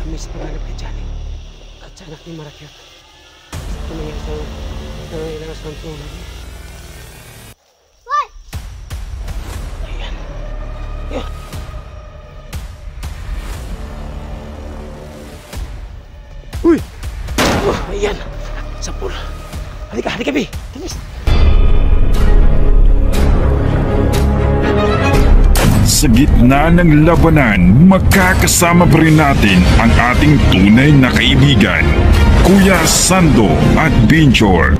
kami sa paghanap kay Johnny at sa anak ni Marakyat. Ito na nga sa nangailangan sa tulong. Hoy! Ayan. Ayan. Uy! Oh, ayan. Sa pool. Halika, halika, Bi. Tamis. Sa gitna ng labanan, magkakasama pa rin natin ang ating tunay na kaibigan, Kuya Sando at Binchor.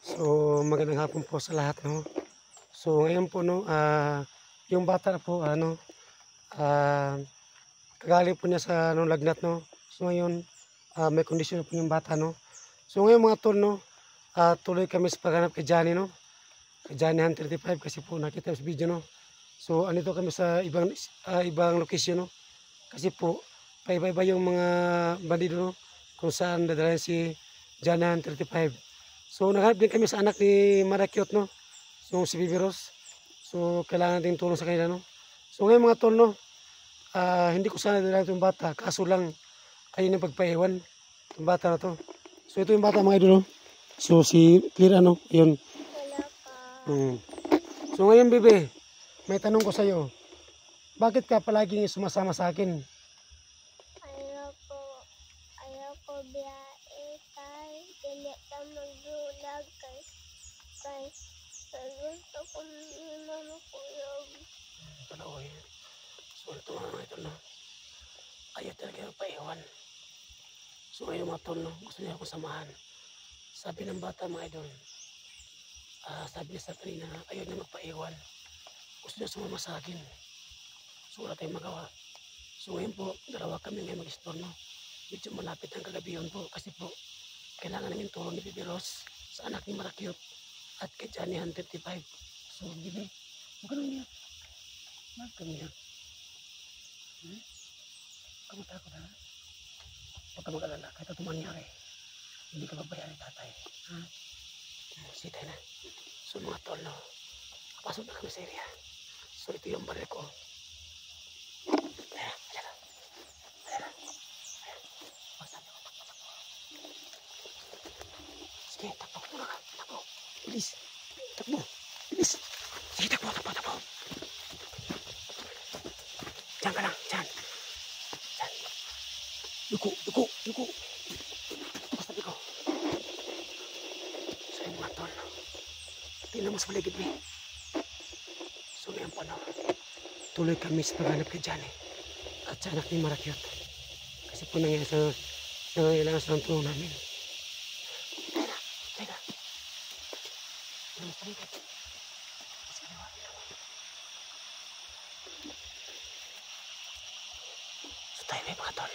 So, magandang hapon po sa lahat, no? So, ngayon po, no, yung bata na po, kagaling po niya sa lagnat, no? So, ngayon, may kondisyon po yung bata, no? So, ngayon mga tol, no, tuloy kami sa paghanap kay Johnny, no? Kay Johnny 135 kasi po nakita sa video, no? So, andito kami sa ibang location, no? Kasi po, paiba-iba yung mga bandido, no? Kung saan dadalhin si Johnny 135. So, naghanap din kami sa anak ni Marakyat, no? So, si Bibi Rose. So, kailangan din tulong sa kanila, no? So, ngayon mga tol, no? Hindi ko sana dadalhin itong bata. Kaso lang, ayun yung pagpaiwan yung bata na to. So ito yung bata mga idol, no? So si Clear, ano, yun. So ngayon, Bibi, may tanong ko sa'yo. Bakit ka palaging sumasama sa akin? Ayoko biyahe kay dili ka magdulag kay gusto ko mamukuyog. Palaw eh. So ito mga idol, no? Ayaw talaga yung paiwan. So ngayon mga tol, no, gusto niya akong samahan. Sabi ng bata mga idol, sabi niya sa kanina, ayaw niya magpaiwan. Gusto niya sumama sa akin. So wala tayong magawa. So ngayon po, dalawa kami ngayon mag-store, no? Medyo malapit ang kagabi yun po. Kasi po, kailangan namin tulong ni Bibi Rose sa anak ni Marakyat at kay Johnny 135. So Bibi, huwag ka nang niya. Huwag ka niya. Kamu takut, ha? Huwag ka mag-alala, kahit ito mangyari, hindi ka babayaan ni tatay. Ha? Sitay na. So mga tol, no, kapasok na kami sa area. So ito yung baril ko. Ayan, ayan. Ayan. Basta niyo, takbo. Sige, takbo muna ka. Takbo. Bilis. Takbo. Bilis. Sige, takbo. Diyan ka lang, diyan. Yuko. Ito sabi ko. So yung mga tol, tingnan mo sa paligid mo. So ngayon po, no, tuloy kami sa paghanap kay Johnny at sa anak ni Marakyat. Kasi po nangailangan sa tulong namin. Teka. Tingnan mo sa paligid. Kasi kaliwati lang. So tayo may mga tol.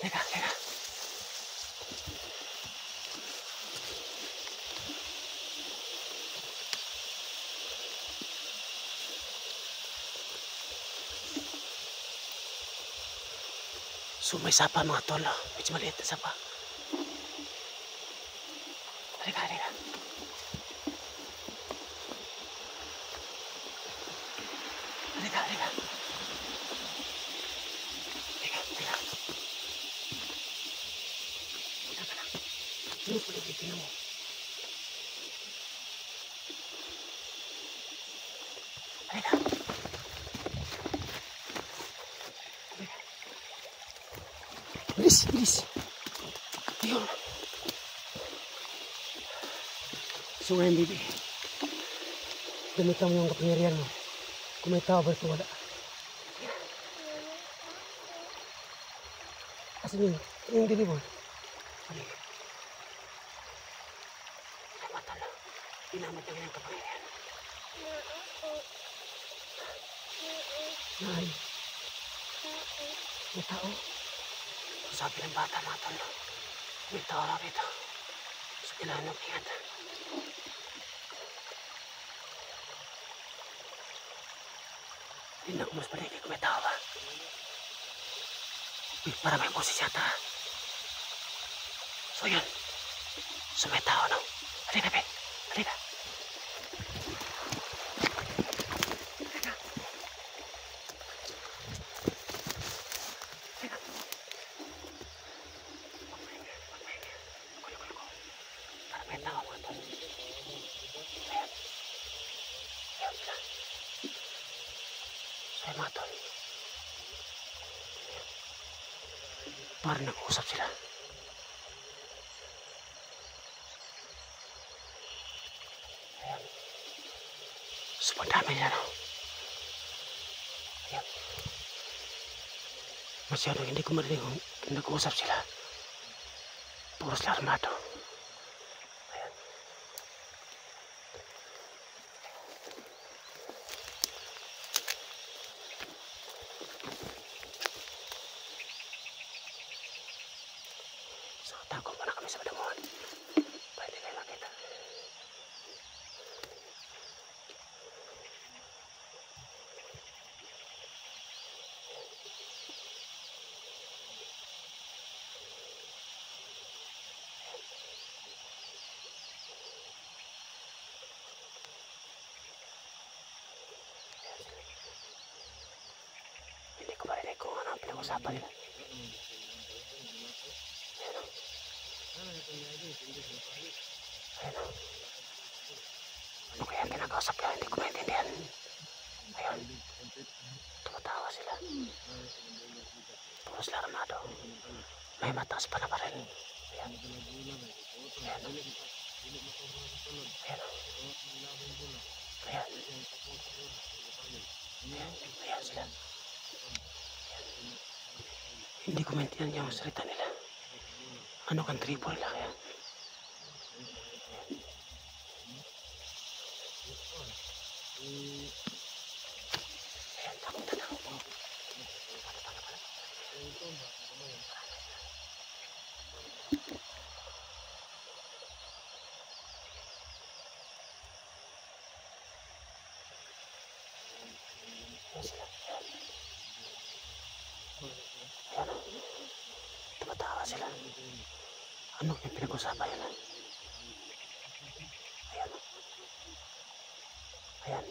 Teka. So may sapa mga tol, medyo maliit na sapa. Halika. Sino po nagtitingnan mo? Halika. Bilis. Ayun. So ngayon, Bibi, gamitan mo yung kapangyarihan mo. Kung may tao ba ito, wala. Asan yung dili mo? Halika. Ay, matala. Ginamit namin ang kapangyarihan. Nay. May tao. Sabi ng bata mga tol, may tao raw rito. So kailangan mag-ingat. Hindi na umas paligid kung may tao ba. Para may boses yata. So yun. So may tao, no? Halika, be. Halika. mga tol. Parang nag-uusap sila. Ayan. Sobrang dami nila, no? Ayan. Masyadong hindi ko marinig kung nag-uusap sila. Puro sila armado. Ayan. So, tago muna kami sa padamuhan. Pwede kayo makita. Hindi ko marinig kung ano ang pinag-usapan nila. Ayun. Ano kaya kinakausap nila? Hindi ko maintindihan. Ayun. Tumatawa sila. Puro sila armado. May mataas pa na baril. Ayan. Ayan. Ayan. Ayan. Ayan sila. Ayan. Hindi ko maintindihan yung salita nila. Ano kang triple lang yan? Ayan, takutan ako po. Ayan sila. Ayan. Tumatawa sila. Ano yung pinag-usapan nila? Ayan. Ayan.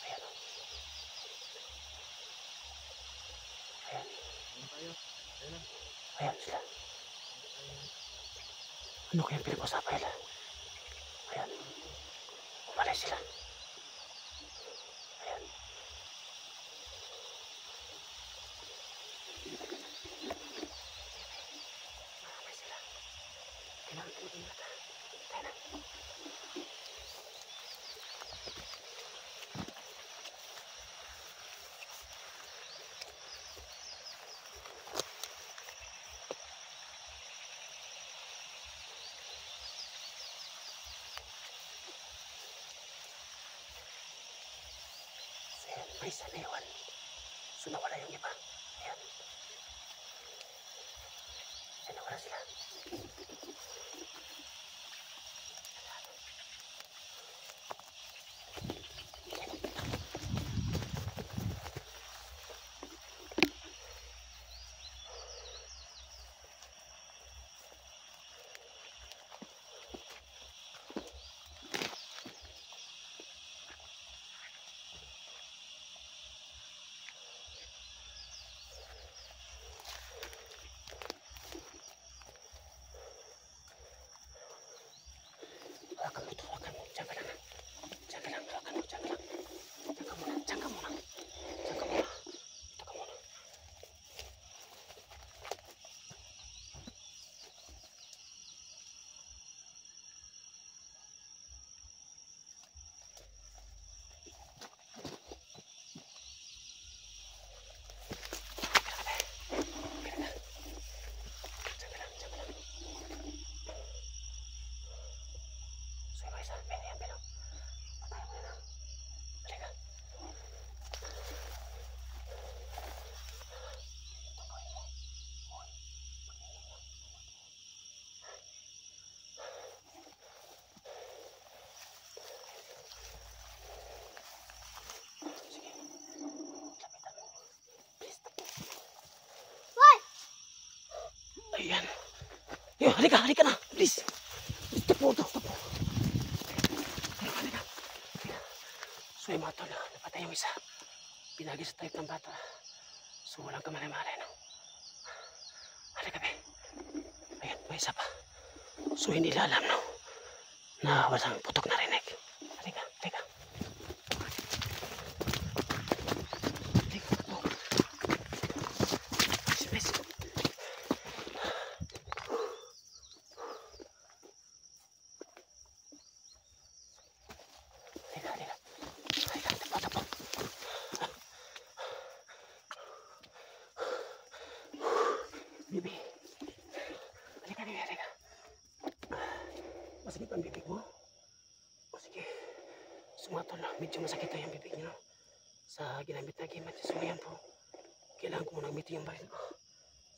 Ayan. Ayan. Ayan sila. Ano kaya pinag-usapan nila? Ayan. Umalay sila. Ayan. Umalay sila. Kailangan tingin mata. Tayo na. Ayan, may isa na iwan. So nawala yung iba. Ayan. Ayan, nawala sila. Hawakan mo ito, hawakan mo. Diyan ka lang. Diyan ka lang, hawakan mo, diyan ka lang. Diyan ka muna, diyan ka muna. Diyan ka muna. Diyan ka muna. Diyan ka lang, diyan ka lang. So, yung isa, pwede yan, pero patay mo na lang. Halika. Tungguin mo. Uy, mag-iingay lang. Sige, lapitan mo. Please, Hoy! ayan. Yo, halika, halika na. Please. Tapo, tapo. Halika, halika. So, yung mga tol, napatay yung isa. Pinagi sa type ng bata. So, walang kamalay-malay, no? Halika, be. Ayan, may isa pa. So, hindi nila alam, no? na walang putok narinig. Halika, halika. Halika, takbo. Bilis. Halika, halika. Halika, takbo, takbo. Bibi. Halika, bibi, halika. Masakit ang bibig mo? O sige. Sumatol na. Medyo masakit na yung bibig niyo. Sa ginamit na gimat. So yan po. Kailangan ko muna gamitin yung baril ko.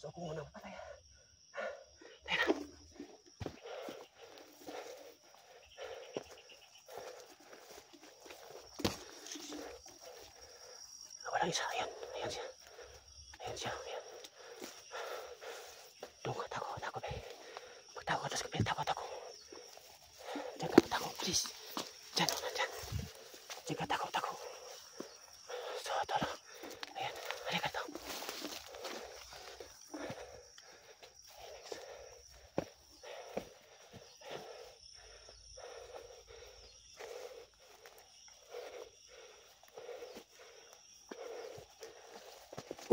So ako muna patay. Tayo na. Walang isa. Ayan. Ayan siya. Ayan siya. Ayan. Doon ka. Tako. Tako be. Magtako ka. Tapos ka be. Tako. Tako. Diyan ka. Tako. Please. Diyan. Diyan. Diyan ka. Tako. Tako. So ito lang. Ayan. Halika ito.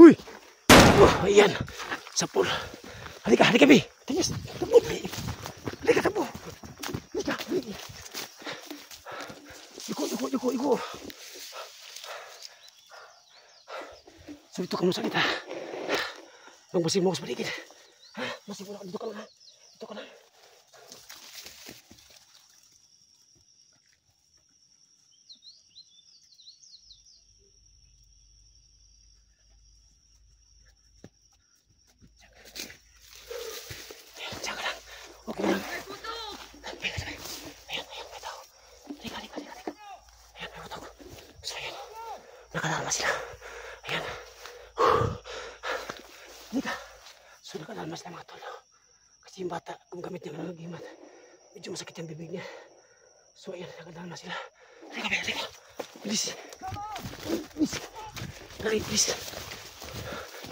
Uy! Oh, ayan. Sapul. Halika, halika, Bi. Tingis. Tapo, Bi. Halika, tapo. Halika, Bi. Iko. So, ito ka muna sa kita. Huwag masing mo ako sa paligid. Ha? Masing mo na. Dito ka lang, ha? Dito ka lang. Diyan ka lang. Okay lang. Ayan, may tao. Halika. Ayan, may utok. So, ayan. Nakalarma sila. Ayan. Halika. So, nakalarma sila mga tol. Kasi yung bata, gumgamit niya ng gimat. Medyo masakit yung bibig niya. So, ayan, nakalarma sila. Halika. Bilis. Bilis.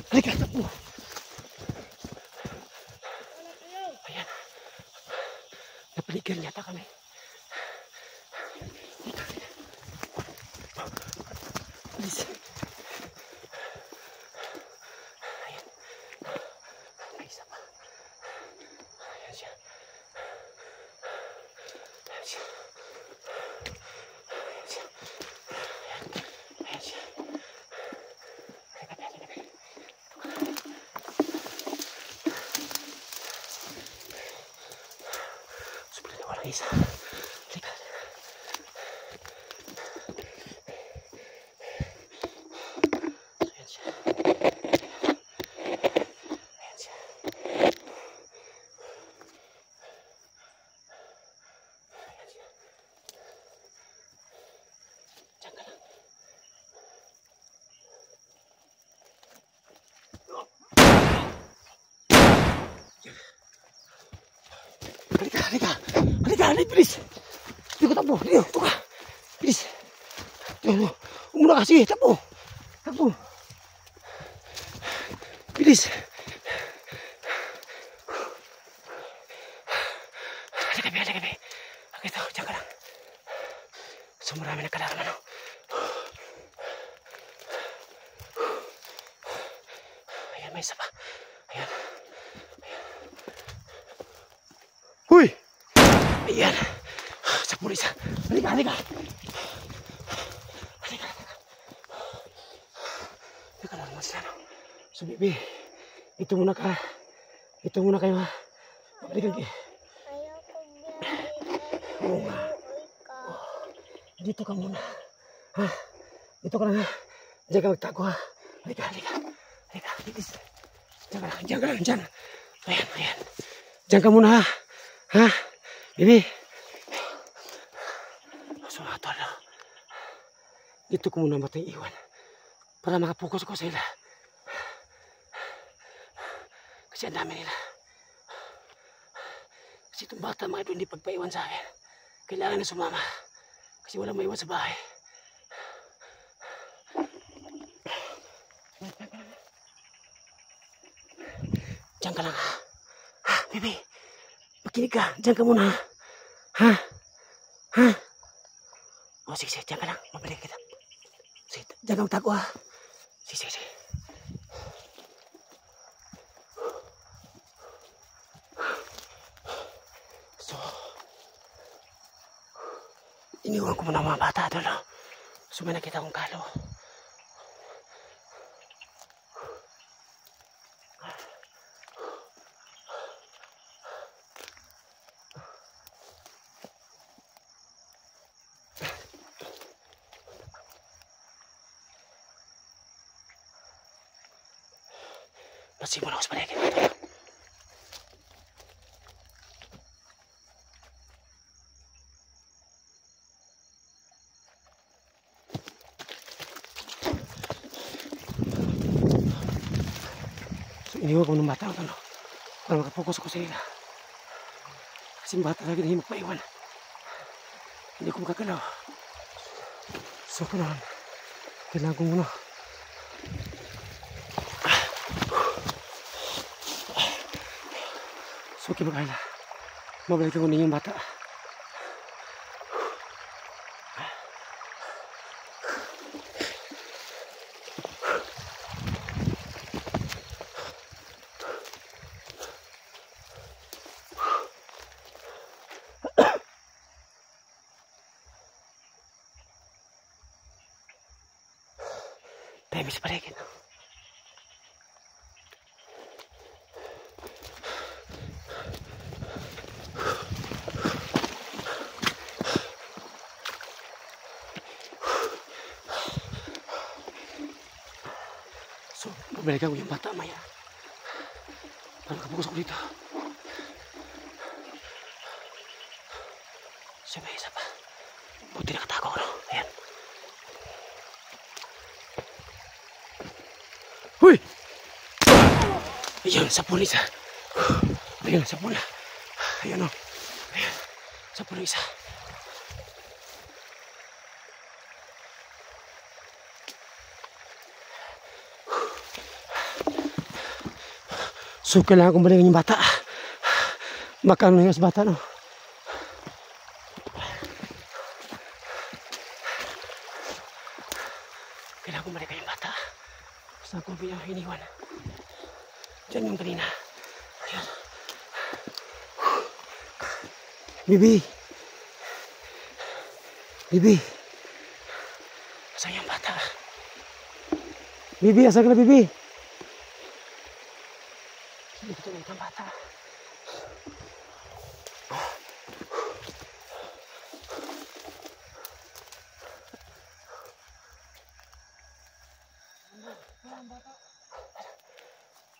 Halika, takbo. Ayan. Napaligiran yata kami. Bilis. Ayan. May isa pa. Ayan siya. Sebenarnya orang isa. Halika. Ayan siya. Diyan ka lang. Halika, bilis. Dito takbo, dito ka. Bilis. Umuna kasi, takbo. Bilis. Halika, be. Ito, diyan ka lang. So marami na kalaman, no? Ayan, may isa pa. Ayan. Huy! Ayan. Sa pulis. Halika. Teka lang naman sila, no? So, baby. Ito muna kayo, ha? Balikan kayo. Ayoko biyahe. Oo nga. Dito ka muna. Ha? Dito ka lang, ha? Diyan ka magtago, ha? Halika. Bilis. Diyan ka lang. Ayan. Diyan ka muna, ha? Ha? Bibi. So, tol. Dito ko muna matay iwan. Para makapokus ko sa ila. Kasi ang dami nila. Kasi itong bata mga ito hindi pagpaiwan sa akin. Kailangan na sumama. Kasi walang maiwan sa bahay. Diyan ka lang, ha? Ha, Bibi? Makinig ka. Diyan ka muna, ha? Oh, sige, sige. Diyan ka lang. Mabalik kita. Sige, diyan ka magtago ha. Sige, sige, sige. So, iniwan ko muna mga bata doon. No? So, may nakita kong kalo. Nasimulan ako sa paligid mo ito. So, iniwan ko ng bata ako, no? Para makapokus ako sa ila. Kasi yung bata lagi na himok maiwan. Hindi ko makagalaw. So, kailangan ko muna. So, okay magkala. Mabalik ako ninyong bata. Tayo sa paligid. So, pabalikan ko yung bata maya. Para kapokus ako dito. So, may isa pa. Buti nakatago ako, no? Ayan. Huy! Ayun, sapul isa. Ayun, sapul. Ayun, no? Ayun, sapul isa. So, kailangan kong balikan yung bata. Makano na yung bata, no? Kailangan kong balikan yung bata. Saan ko iniwan? Diyan yung kanina. Ayan. Bibi! Bibi! Saan yung bata? Bibi, asan ka na, Bibi? Hindi ko tuloy ng bata.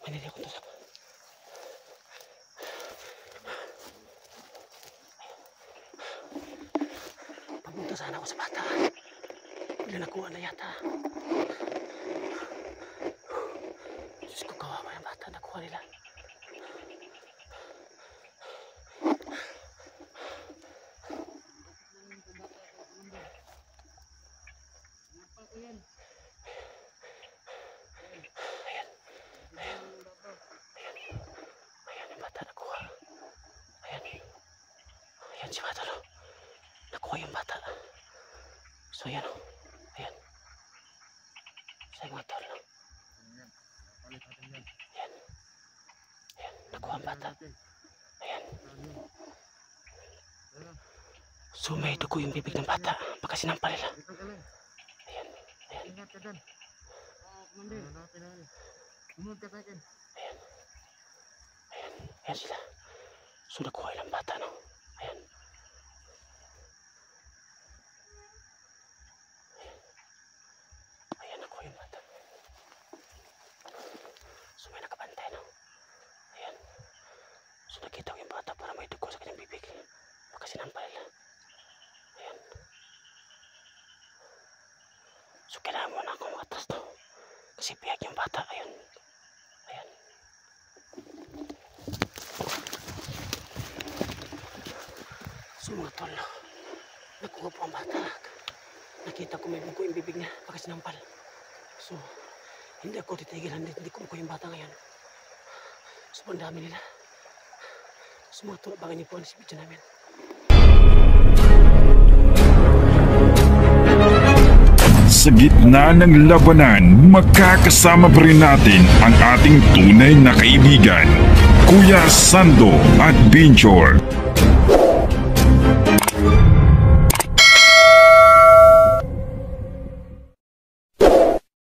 Manili ako doon sa... Papunta sana ako sa bata. Bila nakuha na yata. Diyos ko, kawawa yung bata. Nakuha nila. Si bata, no? Nakuha yung bata. So, ayan, no? Ayan. Sa mga tol, no? Ayan. Ayan. Nakuha ang bata. Ayan. So, may dugo yung bibig ng bata. Baka sinampal nila. Ayan. Ayan. Ayan. Ayan. Ayan sila. So, nakuha ilang bata, no? Ayan. Ayan, nakuha yung bata. So, may nakabantay, no? Ayan. So, nakita ko yung bata para may dugo sa kanyang bibig. Baka sinampal nila. Ayan. So, kailangan mo na akong matras, no? Kasi piyag yung bata. Ayan. Ayan. So, mga tol, no? Nakuha po ang bata. Nakita ko may buko yung bibig niya. Baka sinampal. So, hindi ako titigilan. Hindi ko makuha yung bata ngayon. So, ang dami nila. So, mga tol, baka niyo po ang video namin. sa gitna ng labanan, makakasama pa rin natin ang ating tunay na kaibigan, Kuya Sando at Binchor.